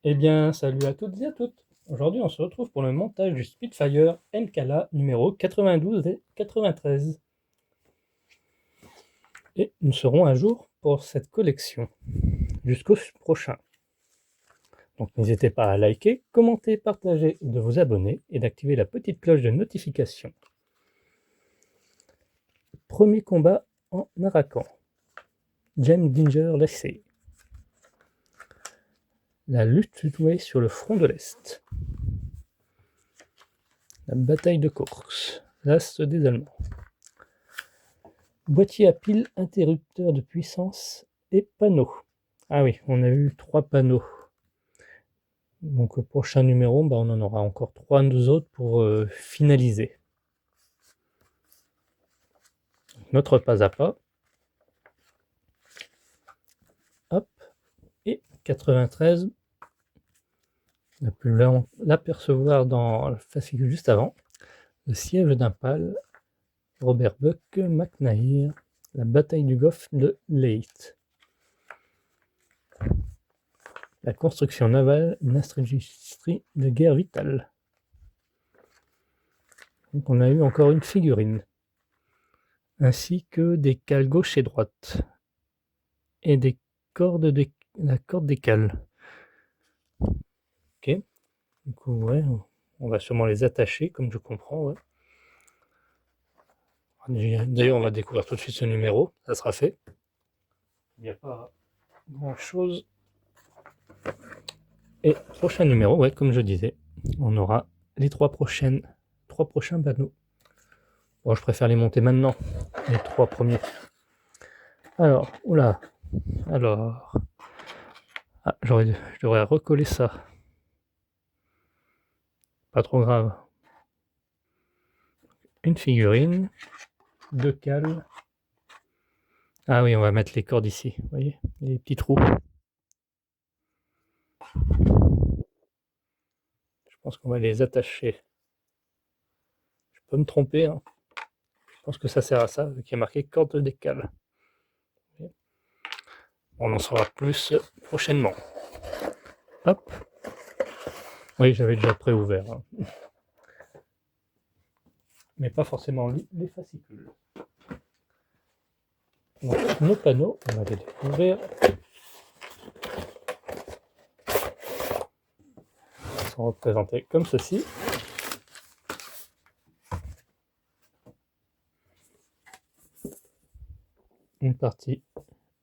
Eh bien, salut à toutes et à toutes. Aujourd'hui, on se retrouve pour le montage du Spitfire MKLA numéro 92 et 93. Et nous serons à jour pour cette collection jusqu'au prochain. Donc n'hésitez pas à liker, commenter, partager, de vous abonner et d'activer la petite cloche de notification. Premier combat en Arakan. James Dinger Lacey. La lutte située sur le front de l'Est. La bataille de Corks. L'as des Allemands. Boîtier à pile, interrupteur de puissance et panneaux. Ah oui, on a eu 3 panneaux. Donc au prochain numéro, on en aura encore 3 autres pour finaliser. Notre pas à pas. Hop. Et 93. On a pu l'apercevoir dans le fascicule juste avant. Le siège d'Impale. Robert Buck, McNair. La bataille du Golfe de Leyte. La construction navale, une industrie de guerre vitale. Donc on a eu encore une figurine, ainsi que des cales gauche et droite, et des cordes la corde des cales. Ok, du coup ouais, on va sûrement les attacher, comme je comprends. Ouais. D'ailleurs, on va découvrir tout de suite ce numéro, ça sera fait. Il n'y a pas grand chose. Et prochain numéro, ouais, comme je disais, on aura les trois prochains panneaux. Bon, je préfère les monter maintenant, les 3 premiers. Alors, oula, alors, ah, je devrais recoller ça. Pas trop grave. Une figurine, 2 cales. Ah oui, on va mettre les cordes ici, vous voyez, les petits trous. Je pense qu'on va les attacher. Je peux me tromper, hein. Je pense que ça sert à ça, vu qu'il y a marqué corde des cales. On en saura plus prochainement. Hop. Oui, j'avais déjà préouvert. Hein. Mais pas forcément les fascicules. Donc, nos panneaux, on va les découvrir. Ils sont représentés comme ceci. Une partie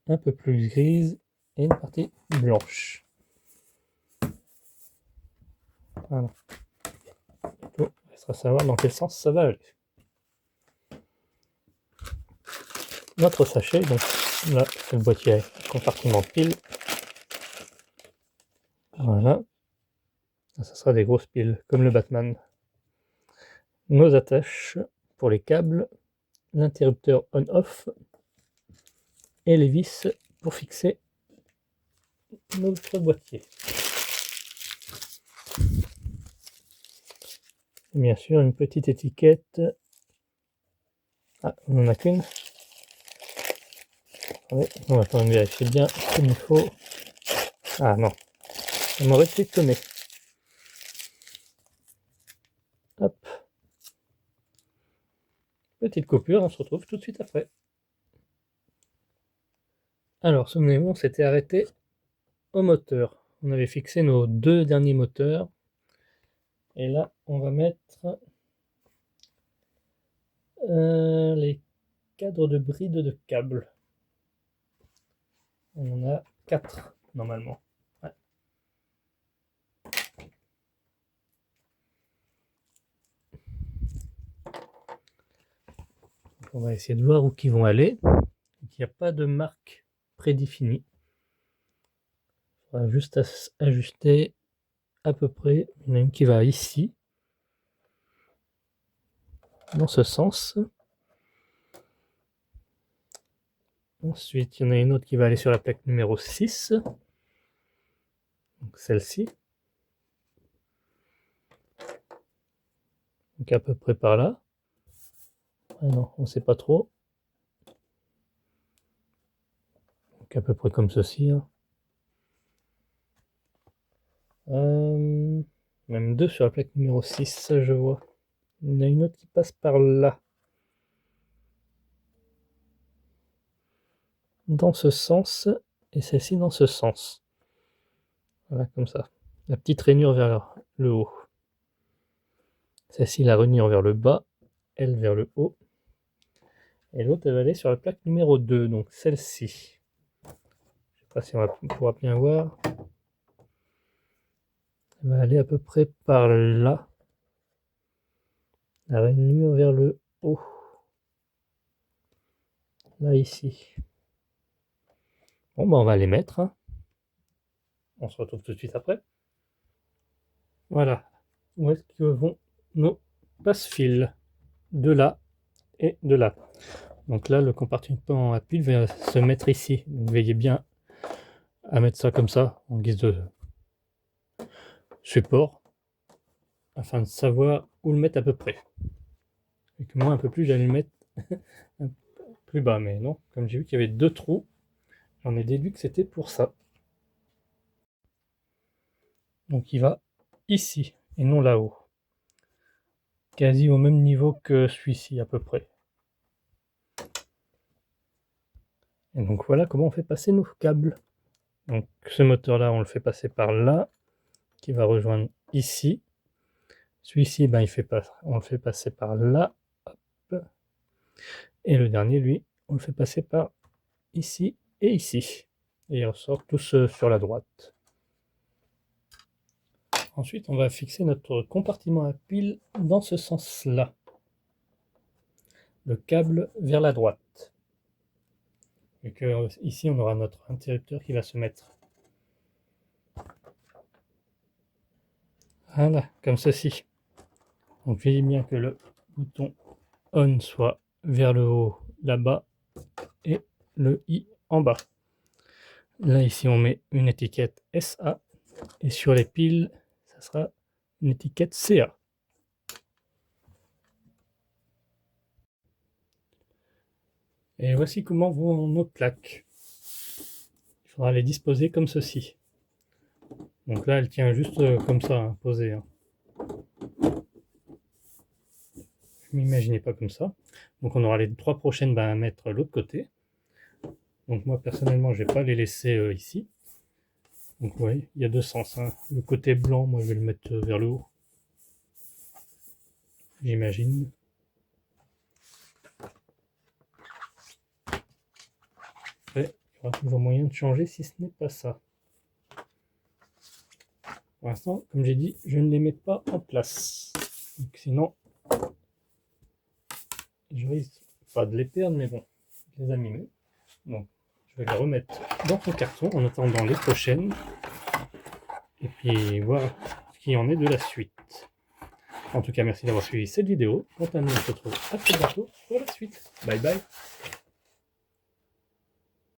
un peu plus grise et une partie blanche. Voilà. Il restera à savoir dans quel sens ça va aller. Notre sachet, donc là, c'est le boîtier compartiment pile. Voilà. Ça sera des grosses piles, comme le Batman. Nos attaches pour les câbles, l'interrupteur on-off et les vis pour fixer notre boîtier. Et bien sûr, une petite étiquette. Ah, on n'en a qu'une. Attendez, on va quand même vérifier bien comme il faut. Ah non, ça m'aurait été étonné. Hop. Petite coupure, on se retrouve tout de suite après. Alors, souvenez-vous, on s'était arrêté au moteur. On avait fixé nos 2 derniers moteurs. Et là, on va mettre les cadres de bride de câbles. On en a 4 normalement. Ouais. Donc on va essayer de voir où ils vont aller. Il n'y a pas de marque prédéfinie. Il faudra juste ajuster à peu près. Il y en a une qui va ici, dans ce sens. Ensuite, il y en a une autre qui va aller sur la plaque numéro 6. Donc celle-ci. Donc à peu près par là. Ah non, on ne sait pas trop. Donc à peu près comme ceci. Hein. Même 2 sur la plaque numéro 6, ça je vois. Il y en a une autre qui passe par là. Dans ce sens, et celle-ci dans ce sens. Voilà, comme ça. La petite rainure vers le haut. Celle-ci, la rainure vers le bas, elle vers le haut. Et l'autre, elle va aller sur la plaque numéro 2, donc celle-ci. Je ne sais pas si on pourra bien voir. Elle va aller à peu près par là. La rainure vers le haut. Là, ici. Bon, bah, on va les mettre. Hein. On se retrouve tout de suite après. Voilà. Où est-ce que vont nos passe-fils? De là et de là. Donc là, le compartiment à pile va se mettre ici. Donc veillez bien à mettre ça comme ça, en guise de support, afin de savoir où le mettre à peu près. Et que moi, un peu plus, j'allais le mettre un peu plus bas, mais non. Comme j'ai vu qu'il y avait 2 trous, j'en ai déduit que c'était pour ça. Donc il va ici, et non là-haut. Quasi au même niveau que celui-ci, à peu près. Et donc voilà comment on fait passer nos câbles. Donc ce moteur-là, on le fait passer par là, qui va rejoindre ici. Celui-ci, ben, on le fait passer par là. Hop. Et le dernier, lui, on le fait passer par ici et ici. Et ils ressortent tous sur la droite. Ensuite, on va fixer notre compartiment à pile dans ce sens-là. Le câble vers la droite. Et que ici, on aura notre interrupteur qui va se mettre. Voilà, comme ceci. Donc, veillez bien que le bouton on soit vers le haut là-bas et le i en bas. Là, ici, on met une étiquette SA et sur les piles, ça sera une étiquette CA. Et voici comment vont nos plaques. Il faudra les disposer comme ceci. Donc là, elle tient juste comme ça, hein, posée. Hein. Je m'imaginais pas comme ça. Donc on aura les 3 prochaines à mettre l'autre côté. Donc moi, personnellement, je vais pas les laisser ici. Donc vous voyez, il y a 2 sens. Hein. Le côté blanc, moi, je vais le mettre vers le haut. J'imagine. Après, il y aura toujours moyen de changer si ce n'est pas ça. Pour l'instant, comme j'ai dit, je ne les mets pas en place. Donc, sinon, je risque pas de les perdre, mais bon, je les abîmer. Donc, je vais les remettre dans son carton en attendant les prochaines. Et puis voir ce qu'il en est de la suite. En tout cas, merci d'avoir suivi cette vidéo. Quant à nous, on se retrouve à très bientôt pour la suite. Bye bye.